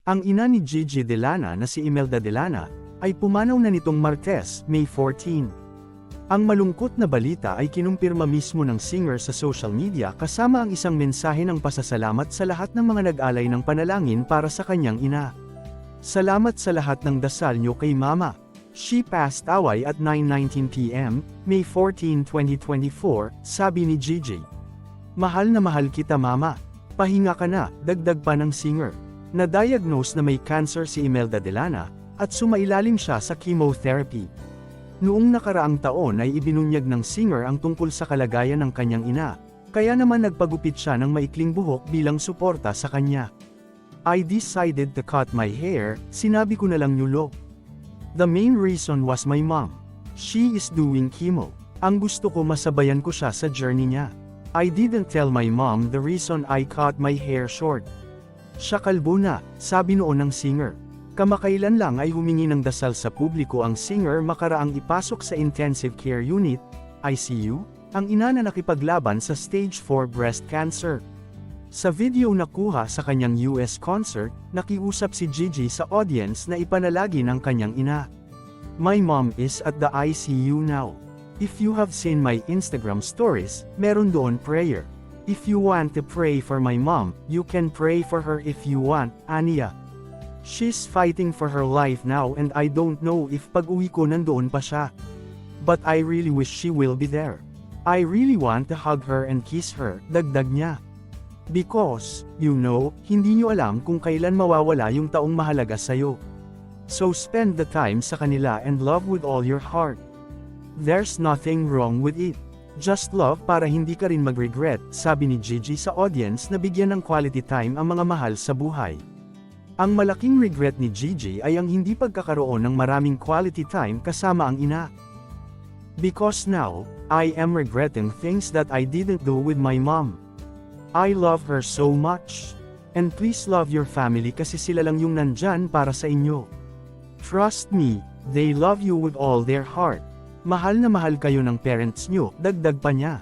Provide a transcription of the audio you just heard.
Ang ina ni Gigi Delana na si Imelda Delana, ay pumanaw na nitong Martes, May 14. Ang malungkot na balita ay kinumpirma mismo ng singer sa social media kasama ang isang mensahe ng pasasalamat sa lahat ng mga nag-alay ng panalangin para sa kanyang ina. Salamat sa lahat ng dasal niyo kay Mama. She passed away at 9:19 p.m., May 14, 2024, sabi ni Gigi. Mahal na mahal kita Mama. Pahinga ka na, dagdag pa ng singer. Na-diagnose na may cancer si Imelda Delana, at sumailalim siya sa chemotherapy. Noong nakaraang taon ay ibinunyag ng singer ang tungkol sa kalagayan ng kanyang ina, kaya naman nagpagupit siya ng maikling buhok bilang suporta sa kanya. I decided to cut my hair, sinabi ko na lang yulo. The main reason was my mom. She is doing chemo. Ang gusto ko masabayan ko siya sa journey niya. I didn't tell my mom the reason I cut my hair short. Siya kalbo na, sabi noon ng singer. Kamakailan lang ay humingi ng dasal sa publiko ang singer makaraang ipasok sa intensive care unit, ICU, ang ina na nakipaglaban sa stage 4 breast cancer. Sa video na kuha sa kanyang US concert, nakiusap si Gigi sa audience na ipanalagi ng kanyang ina. My mom is at the ICU now. If you have seen my Instagram stories, meron doon prayer. If you want to pray for my mom, you can pray for her if you want, aniya. She's fighting for her life now and I don't know if pag-uwi ko nandoon pa siya. But I really wish she will be there. I really want to hug her and kiss her, dagdag niya. Because, you know, hindi niyo alam kung kailan mawawala yung taong mahalaga sa'yo. So spend the time sa kanila and love with all your heart. There's nothing wrong with it. Just love para hindi ka rin mag-regret, sabi ni Gigi sa audience na bigyan ng quality time ang mga mahal sa buhay. Ang malaking regret ni Gigi ay ang hindi pagkakaroon ng maraming quality time kasama ang ina. Because now, I am regretting things that I didn't do with my mom. I love her so much. And please love your family kasi sila lang yung nandyan para sa inyo. Trust me, they love you with all their heart. Mahal na mahal kayo ng parents nyo, dagdag pa niya.